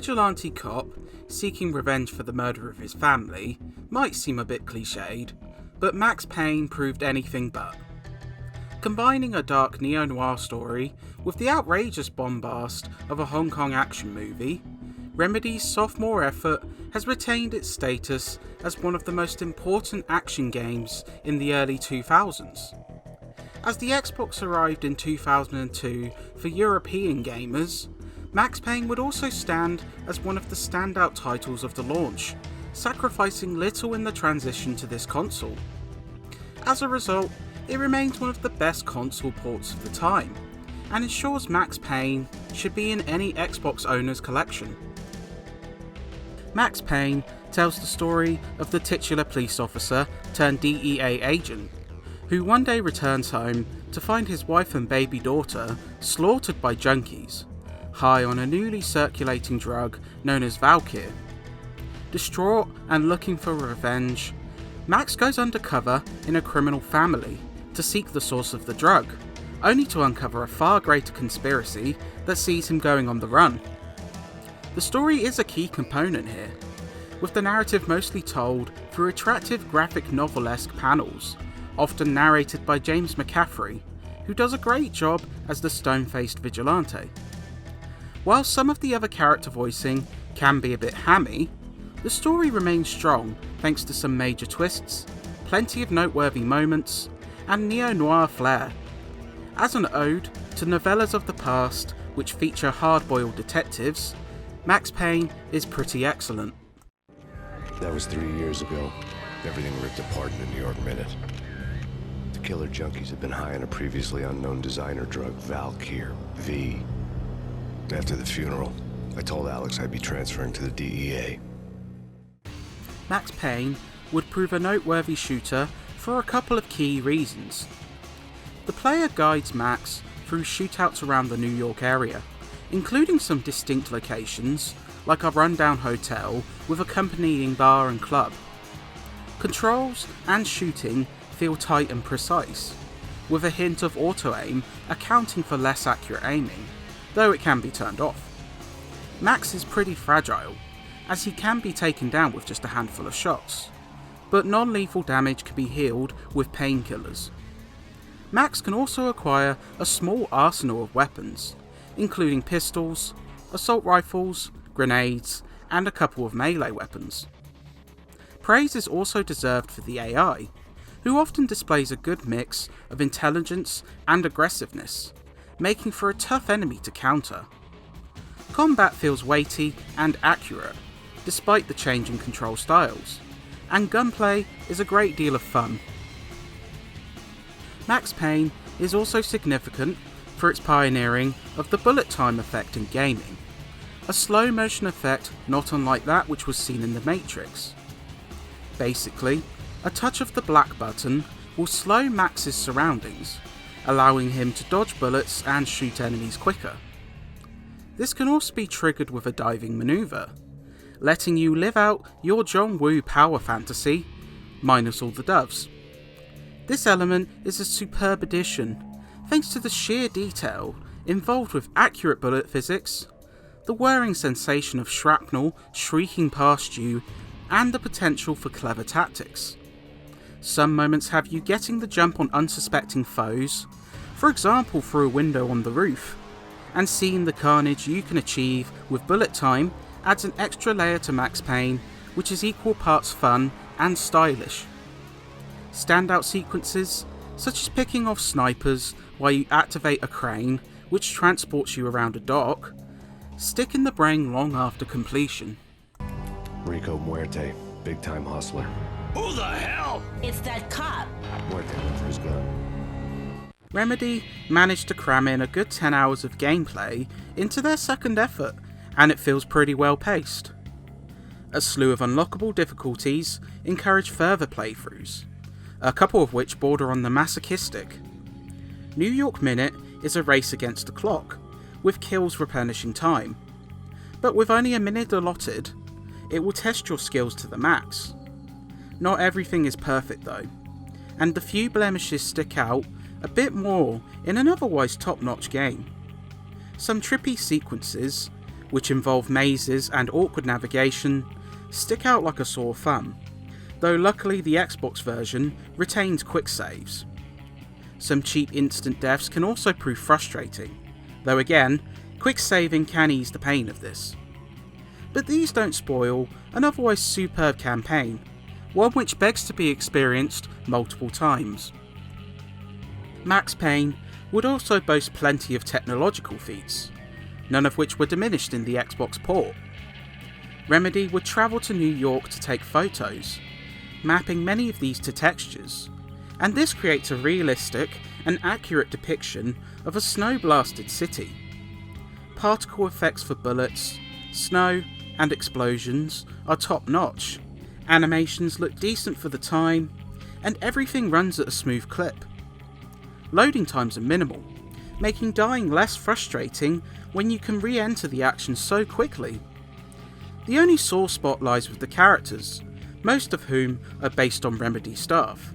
vigilante cop seeking revenge for the murder of his family might seem a bit cliched, but Max Payne proved anything but. Combining a dark neo-noir story with the outrageous bombast of a Hong Kong action movie, Remedy's sophomore effort has retained its status as one of the most important action games in the early 2000s. As the Xbox arrived in 2002 for European gamers, Max Payne would also stand as one of the standout titles of the launch, sacrificing little in the transition to this console. As a result, it remains one of the best console ports of the time, and ensures Max Payne should be in any Xbox owner's collection. Max Payne tells the story of the titular police officer turned DEA agent, who one day returns home to find his wife and baby daughter slaughtered by junkies, high on a newly circulating drug known as Valkyr. Distraught and looking for revenge, Max goes undercover in a criminal family to seek the source of the drug, only to uncover a far greater conspiracy that sees him going on the run. The story is a key component here, with the narrative mostly told through attractive graphic novel-esque panels, often narrated by James McCaffrey, who does a great job as the stone-faced vigilante. While some of the other character voicing can be a bit hammy, the story remains strong thanks to some major twists, plenty of noteworthy moments, and neo-noir flair. As an ode to novellas of the past which feature hard-boiled detectives, Max Payne is pretty excellent. That was 3 years ago. Everything ripped apart in the New York Minute. The killer junkies had been high on a previously unknown designer drug, Valkyr, V. After the funeral, I told Alex I'd be transferring to the DEA. Max Payne would prove a noteworthy shooter for a couple of key reasons. The player guides Max through shootouts around the New York area, including some distinct locations, like a rundown hotel with accompanying bar and club. Controls and shooting feel tight and precise, with a hint of auto-aim accounting for less accurate aiming, though it can be turned off. Max is pretty fragile, as he can be taken down with just a handful of shots, but non-lethal damage can be healed with painkillers. Max can also acquire a small arsenal of weapons, including pistols, assault rifles, grenades, and a couple of melee weapons. Praise is also deserved for the AI, who often displays a good mix of intelligence and aggressiveness, making for a tough enemy to counter. Combat feels weighty and accurate, despite the change in control styles, and gunplay is a great deal of fun. Max Payne is also significant for its pioneering of the bullet time effect in gaming, a slow motion effect not unlike that which was seen in The Matrix. Basically, a touch of the black button will slow Max's surroundings, allowing him to dodge bullets and shoot enemies quicker. This can also be triggered with a diving maneuver, letting you live out your John Woo power fantasy, minus all the doves. This element is a superb addition, thanks to the sheer detail involved with accurate bullet physics, the whirring sensation of shrapnel shrieking past you, and the potential for clever tactics. Some moments have you getting the jump on unsuspecting foes, for example through a window on the roof, and seeing the carnage you can achieve with bullet time adds an extra layer to Max Payne, which is equal parts fun and stylish. Standout sequences, such as picking off snipers while you activate a crane, which transports you around a dock, stick in the brain long after completion. Rico Muerte, big-time hustler. Who the hell? It's that cop. Muerte went for his gun. Remedy managed to cram in a good 10 hours of gameplay into their second effort, and it feels pretty well paced. A slew of unlockable difficulties encourage further playthroughs, a couple of which border on the masochistic. New York Minute is a race against the clock, with kills replenishing time, but with only a minute allotted, it will test your skills to the max. Not everything is perfect though, and the few blemishes stick out a bit more in an otherwise top-notch game. Some trippy sequences, which involve mazes and awkward navigation, stick out like a sore thumb, though luckily the Xbox version retains quick saves. Some cheap instant deaths can also prove frustrating, though again, quick saving can ease the pain of this. But these don't spoil an otherwise superb campaign, one which begs to be experienced multiple times. Max Payne would also boast plenty of technological feats, none of which were diminished in the Xbox port. Remedy would travel to New York to take photos, mapping many of these to textures, and this creates a realistic and accurate depiction of a snow-blasted city. Particle effects for bullets, snow, and explosions are top-notch, animations look decent for the time, and everything runs at a smooth clip. Loading times are minimal, making dying less frustrating when you can re-enter the action so quickly. The only sore spot lies with the characters, most of whom are based on Remedy staff.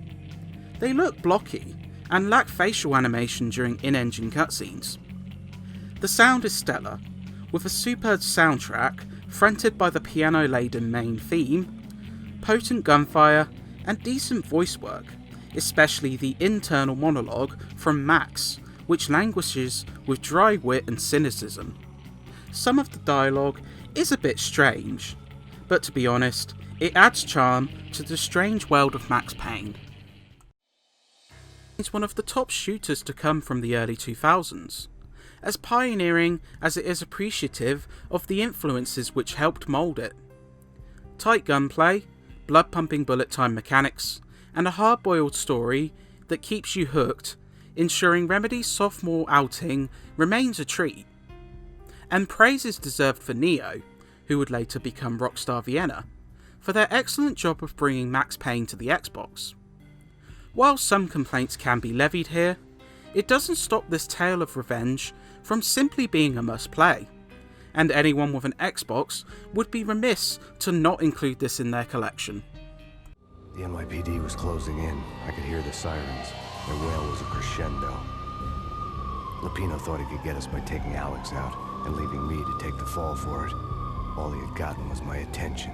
They look blocky and lack facial animation during in-engine cutscenes. The sound is stellar, with a superb soundtrack fronted by the piano-laden main theme, potent gunfire, and decent voice work, especially the internal monologue from Max, which languishes with dry wit and cynicism. Some of the dialogue is a bit strange, but to be honest, it adds charm to the strange world of Max Payne. It's one of the top shooters to come from the early 2000s, as pioneering as it is appreciative of the influences which helped mould it. Tight gunplay, blood-pumping bullet time mechanics, and a hard-boiled story that keeps you hooked, ensuring Remedy's sophomore outing remains a treat. And praise is deserved for Neo, who would later become Rockstar Vienna, for their excellent job of bringing Max Payne to the Xbox. While some complaints can be levied here, it doesn't stop this tale of revenge from simply being a must-play, and anyone with an Xbox would be remiss to not include this in their collection. The NYPD was closing in. I could hear the sirens. Their wail was a crescendo. Lupino thought he could get us by taking Alex out and leaving me to take the fall for it. All he had gotten was my attention.